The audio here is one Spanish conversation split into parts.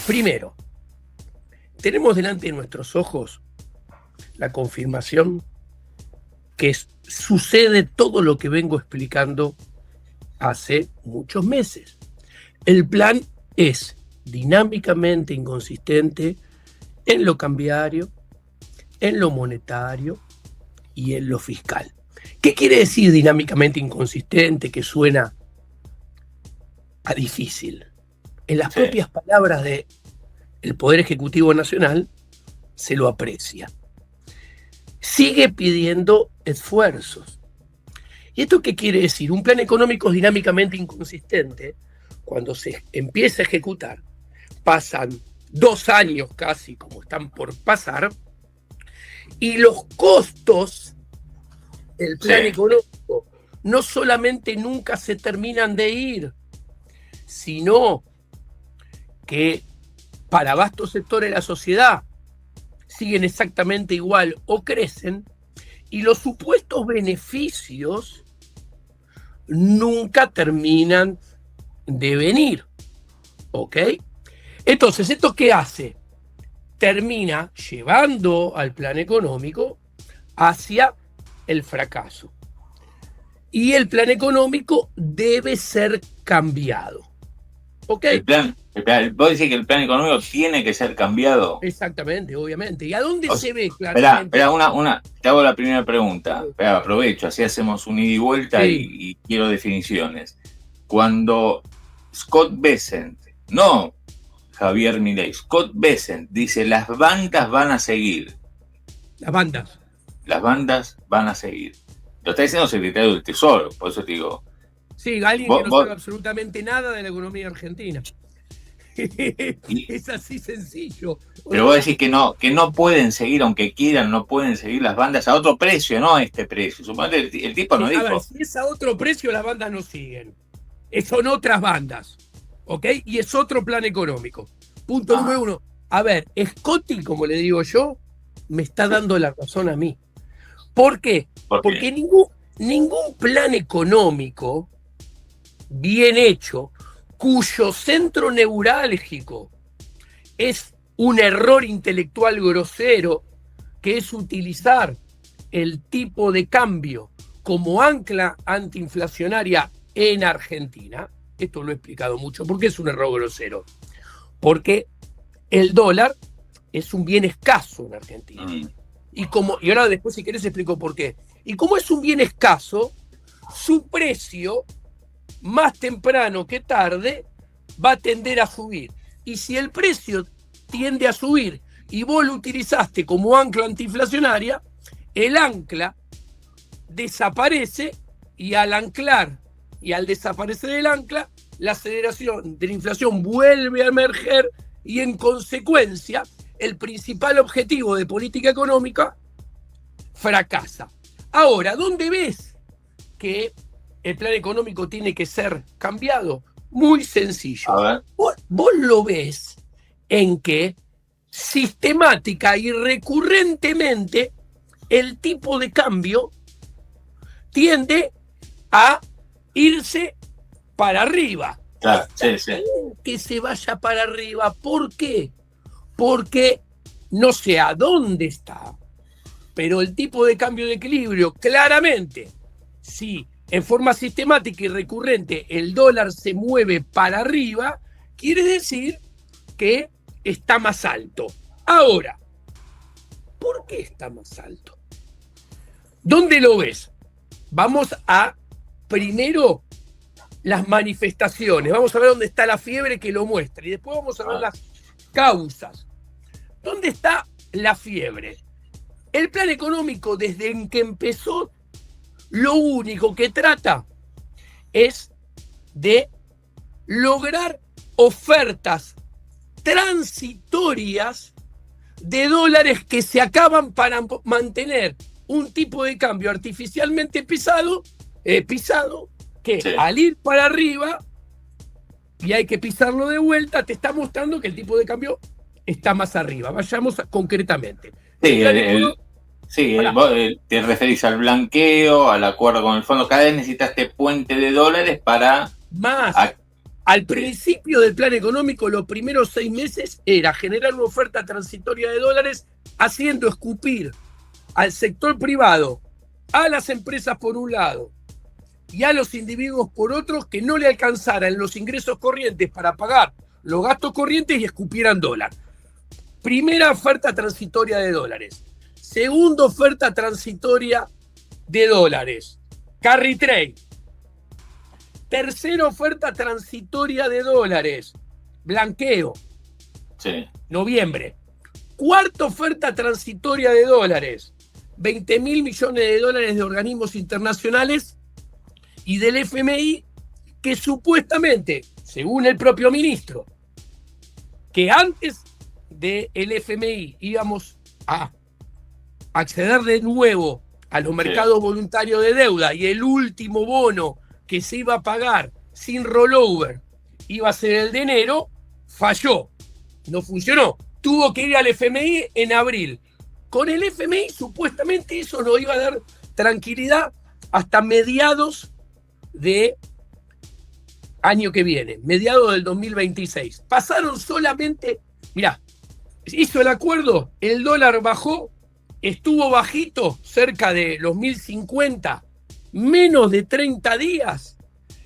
Primero, tenemos delante de nuestros ojos la confirmación que sucede todo lo que vengo explicando hace muchos meses. El plan es dinámicamente inconsistente en lo cambiario, en lo monetario y en lo fiscal. ¿Qué quiere decir dinámicamente inconsistente, que suena a difícil? En las propias palabras del Poder Ejecutivo Nacional se lo aprecia. Sigue pidiendo esfuerzos. ¿Y esto qué quiere decir? Un plan económico es dinámicamente inconsistente. Cuando se empieza a ejecutar, pasan 2 años casi, como están por pasar, y los costos del plan económico no solamente nunca se terminan de ir, sino que para vastos sectores de la sociedad siguen exactamente igual o crecen, y los supuestos beneficios nunca terminan de venir. ¿Ok? Entonces, ¿esto qué hace? Termina llevando al plan económico hacia el fracaso. Y el plan económico debe ser cambiado. ¿Ok? Vos decís que el plan económico tiene que ser cambiado. Exactamente, obviamente. ¿Y a dónde se ve claramente? Espera, te hago la primera pregunta. Espera, aprovecho, así hacemos un ida y vuelta, sí. y quiero definiciones. Cuando Scott Bessent, no Javier Milei, Scott Bessent dice las bandas van a seguir. Las bandas van a seguir. Lo está diciendo el secretario del Tesoro, por eso te digo. Sí, alguien que no sabe absolutamente nada de la economía argentina. Es así sencillo. Pero vos decís que no pueden seguir, aunque quieran, no pueden seguir las bandas a otro precio, no a este precio. Suponete, el tipo no dijo. A ver, si es a otro precio, las bandas no siguen. Son otras bandas, ¿ok? Y es otro plan económico. Punto número 1. A ver, Scotty, como le digo yo, me está dando la razón a mí. ¿Por qué? Porque ningún plan económico bien hecho, cuyo centro neurálgico es un error intelectual grosero, que es utilizar el tipo de cambio como ancla antiinflacionaria en Argentina. Esto lo he explicado mucho. ¿Por qué es un error grosero? Porque el dólar es un bien escaso en Argentina. Y ahora después, si querés, explico por qué. Y como es un bien escaso, su precio, más temprano que tarde, va a tender a subir. Y si el precio tiende a subir y vos lo utilizaste como ancla antiinflacionaria, el ancla desaparece, y al anclar y al desaparecer el ancla, la aceleración de la inflación vuelve a emerger, y en consecuencia el principal objetivo de política económica fracasa. Ahora, ¿dónde ves que el plan económico tiene que ser cambiado? Muy sencillo. Vos lo ves en que sistemática y recurrentemente el tipo de cambio tiende a irse para arriba. Claro, sí. Que se vaya para arriba. ¿Por qué? Porque no sé a dónde está, pero el tipo de cambio de equilibrio, claramente, si en forma sistemática y recurrente el dólar se mueve para arriba, quiere decir que está más alto. Ahora, ¿por qué está más alto? ¿Dónde lo ves? Vamos a primero las manifestaciones, vamos a ver dónde está la fiebre que lo muestra, y después vamos a ver las causas. ¿Dónde está la fiebre? El plan económico, desde que empezó, lo único que trata es de lograr ofertas transitorias de dólares que se acaban para mantener un tipo de cambio artificialmente pisado, que al ir para arriba, y hay que pisarlo de vuelta, te está mostrando que el tipo de cambio está más arriba. Vayamos concretamente. Sí, vos te referís al blanqueo, al acuerdo con el fondo. Cada vez necesitas este puente de dólares para... Al principio del plan económico, los primeros 6 meses era generar una oferta transitoria de dólares, haciendo escupir al sector privado, a las empresas por un lado y a los individuos por otros, que no le alcanzaran los ingresos corrientes para pagar los gastos corrientes y escupieran dólar. Primera oferta transitoria de dólares. Segunda oferta transitoria de dólares. Carry trade. Tercera oferta transitoria de dólares. Blanqueo. Sí. Noviembre. Cuarta oferta transitoria de dólares. 20.000 millones de dólares de organismos internacionales y del FMI, que supuestamente, según el propio ministro, que antes del FMI íbamos a acceder de nuevo a los mercados voluntarios de deuda, y el último bono que se iba a pagar sin rollover iba a ser el de enero, falló, no funcionó, tuvo que ir al FMI en abril. Con el FMI supuestamente eso nos iba a dar tranquilidad hasta mediados de año que viene, mediados del 2026. Pasaron solamente, mirá, hizo el acuerdo, el dólar bajó, estuvo bajito, cerca de los 1050, menos de 30 días,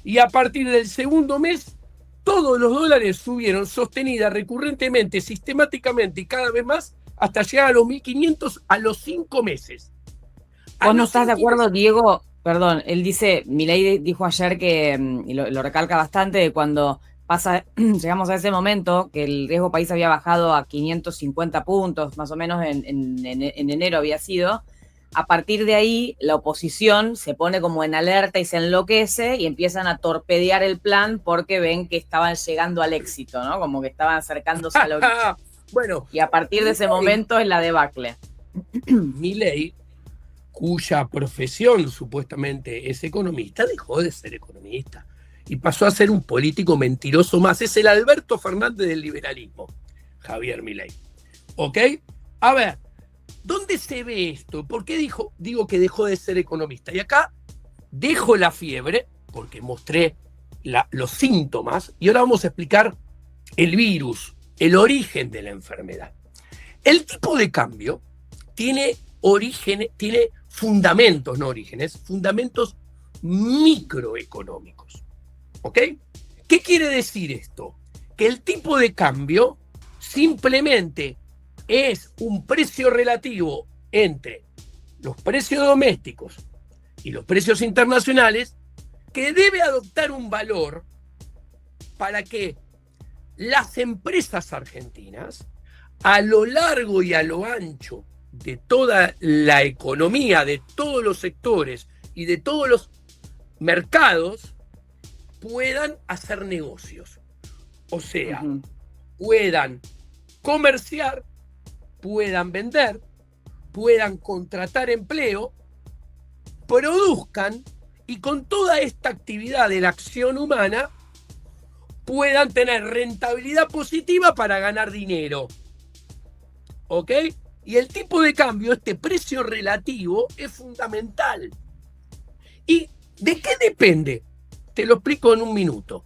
y a partir del segundo mes, todos los dólares subieron, sostenida recurrentemente, sistemáticamente y cada vez más, hasta llegar a los 1500 a los 5 meses. ¿Vos no estás de acuerdo, Diego? Perdón, él dice, Milei dijo ayer que, y lo recalca bastante, de cuando llegamos a ese momento, que el riesgo país había bajado a 550 puntos, más o menos en enero había sido. A partir de ahí, la oposición se pone como en alerta y se enloquece y empiezan a torpedear el plan porque ven que estaban llegando al éxito, ¿no? Como que estaban acercándose a la orilla. Bueno, y a partir de ese momento es la debacle. Milei, cuya profesión supuestamente es economista, dejó de ser economista y pasó a ser un político mentiroso más. Es el Alberto Fernández del liberalismo, Javier Milei. ¿Ok? A ver, ¿dónde se ve esto? ¿Por qué digo que dejó de ser economista? Y acá dejo la fiebre, porque mostré los síntomas, y ahora vamos a explicar el virus, el origen de la enfermedad. El tipo de cambio tiene fundamentos, no orígenes, fundamentos microeconómicos. ¿Ok? ¿Qué quiere decir esto? Que el tipo de cambio simplemente es un precio relativo entre los precios domésticos y los precios internacionales, que debe adoptar un valor para que las empresas argentinas, a lo largo y a lo ancho de toda la economía, de todos los sectores y de todos los mercados, puedan hacer negocios. O sea, puedan comerciar, puedan vender, puedan contratar empleo, produzcan, y con toda esta actividad de la acción humana puedan tener rentabilidad positiva para ganar dinero. ¿Ok? Y el tipo de cambio, este precio relativo, es fundamental. ¿Y de qué depende? Te lo explico en un minuto.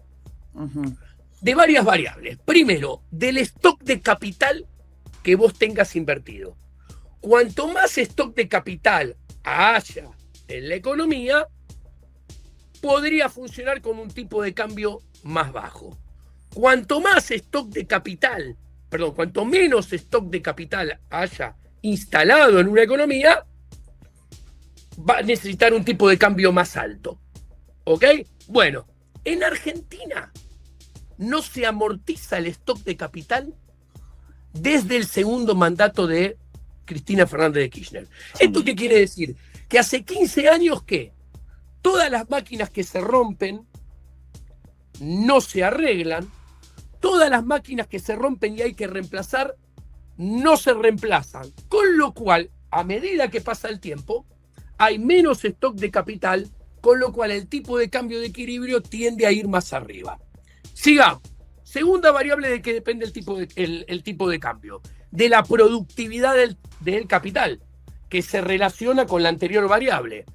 De varias variables. Primero, del stock de capital que vos tengas invertido. Cuanto más stock de capital haya en la economía, podría funcionar con un tipo de cambio más bajo. Cuanto más stock de capital, cuanto menos stock de capital haya instalado en una economía, va a necesitar un tipo de cambio más alto. ¿Ok? Bueno, en Argentina no se amortiza el stock de capital desde el segundo mandato de Cristina Fernández de Kirchner. ¿Esto qué quiere decir? Que hace 15 años que todas las máquinas que se rompen no se arreglan, todas las máquinas que se rompen y hay que reemplazar no se reemplazan, con lo cual, a medida que pasa el tiempo, hay menos stock de capital, con lo cual el tipo de cambio de equilibrio tiende a ir más arriba. Sigamos. Segunda variable de que depende el tipo de cambio, de la productividad del capital, que se relaciona con la anterior variable.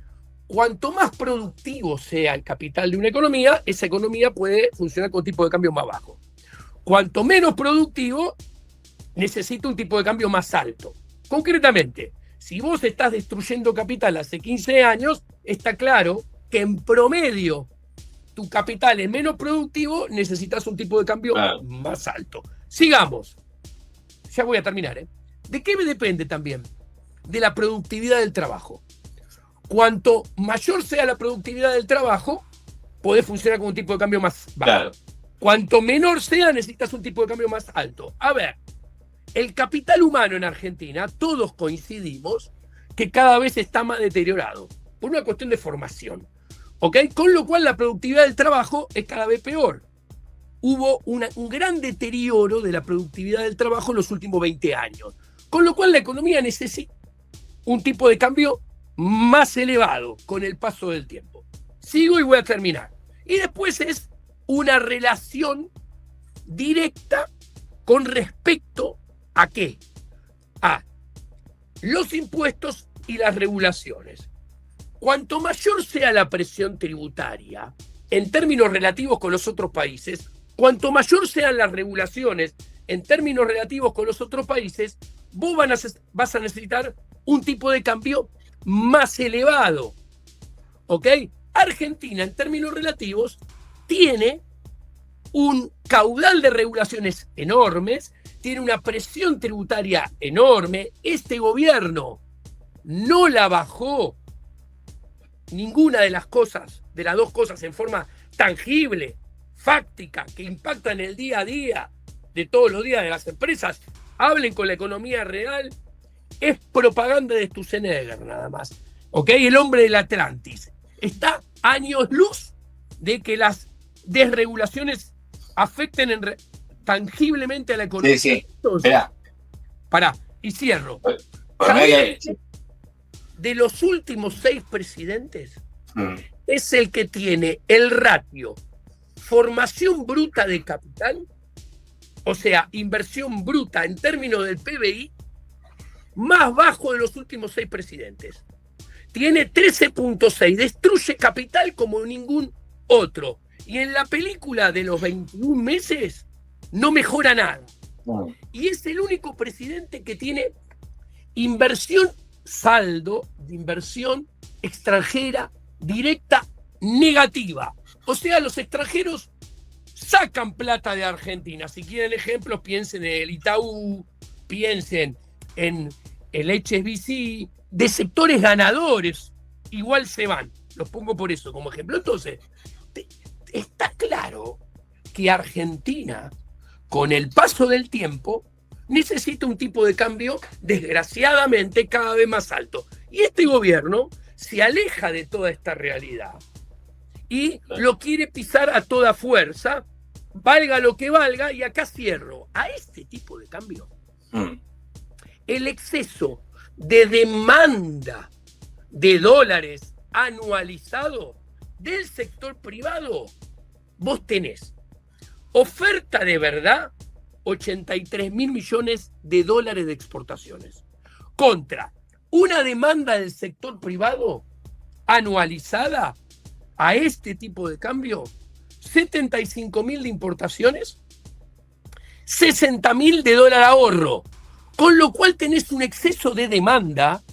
cuanto más productivo sea el capital de una economía, esa economía puede funcionar con tipo de cambio más bajo. Cuanto menos productivo, necesita un tipo de cambio más alto. Concretamente, si vos estás destruyendo capital hace 15 años, está claro que en promedio tu capital es menos productivo, necesitas un tipo de cambio más alto. Sigamos. Ya voy a terminar. ¿De qué me depende también? De la productividad del trabajo. Cuanto mayor sea la productividad del trabajo, podés funcionar con un tipo de cambio más bajo. Claro. Cuanto menor sea, necesitas un tipo de cambio más alto. A ver, el capital humano en Argentina, todos coincidimos que cada vez está más deteriorado por una cuestión de formación. ¿Ok? Con lo cual la productividad del trabajo es cada vez peor. Hubo un gran deterioro de la productividad del trabajo en los últimos 20 años. Con lo cual la economía necesita un tipo de cambio más elevado con el paso del tiempo. Sigo y voy a terminar. Y después es una relación directa con respecto a qué? A los impuestos y las regulaciones. Cuanto mayor sea la presión tributaria en términos relativos con los otros países, cuanto mayor sean las regulaciones en términos relativos con los otros países, vos vas a necesitar un tipo de cambio más elevado. ¿Ok? Argentina, en términos relativos, tiene un caudal de regulaciones enormes, tiene una presión tributaria enorme. Este gobierno no la bajó ninguna de las dos cosas en forma tangible, fáctica, que impactan el día a día de todos los días de las empresas. Hablen con la economía real. Es propaganda de Sturzenegger nada más. ¿Ok? El hombre del Atlantis. Está años luz de que las desregulaciones afecten tangiblemente a la economía. Sí. Entonces, pará, y cierro. De los últimos 6 presidentes, es el que tiene el ratio formación bruta de capital, o sea, inversión bruta en términos del PBI, más bajo de los últimos 6 presidentes. Tiene 13.6, destruye capital como ningún otro. Y en la película de los 21 meses no mejora nada. Y es el único presidente que tiene saldo de inversión extranjera directa negativa. O sea, los extranjeros sacan plata de Argentina. Si quieren ejemplos, piensen en el Itaú, piensen en el HSBC, de sectores ganadores, igual se van. Los pongo por eso como ejemplo. Entonces, está claro que Argentina, con el paso del tiempo, necesita un tipo de cambio, desgraciadamente, cada vez más alto. Y este gobierno se aleja de toda esta realidad y lo quiere pisar a toda fuerza, valga lo que valga, y acá cierro. A este tipo de cambio, el exceso de demanda de dólares anualizado del sector privado, vos tenés oferta de verdad, 83 mil millones de dólares de exportaciones, contra una demanda del sector privado anualizada a este tipo de cambio, 75 mil de importaciones, 60 mil de dólar ahorro, con lo cual tenés un exceso de demanda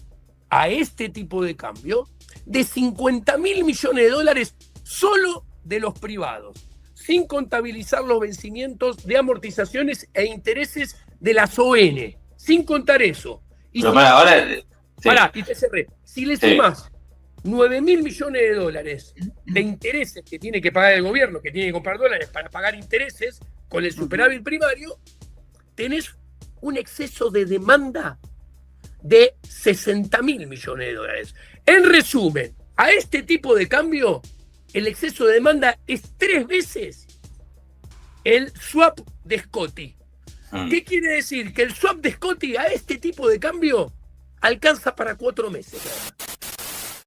a este tipo de cambio de 50 mil millones de dólares solo de los privados, sin contabilizar los vencimientos de amortizaciones e intereses de las ON, sin contar eso. Y y te cerré. Si le sumás 9 mil millones de dólares de intereses que tiene que pagar el gobierno, que tiene que comprar dólares para pagar intereses con el superávit primario, tenés un exceso de demanda de 60 mil millones de dólares. En resumen, a este tipo de cambio, el exceso de demanda es 3 veces el swap de Scotty. ¿Qué quiere decir? Que el swap de Scotty a este tipo de cambio alcanza para 4 meses.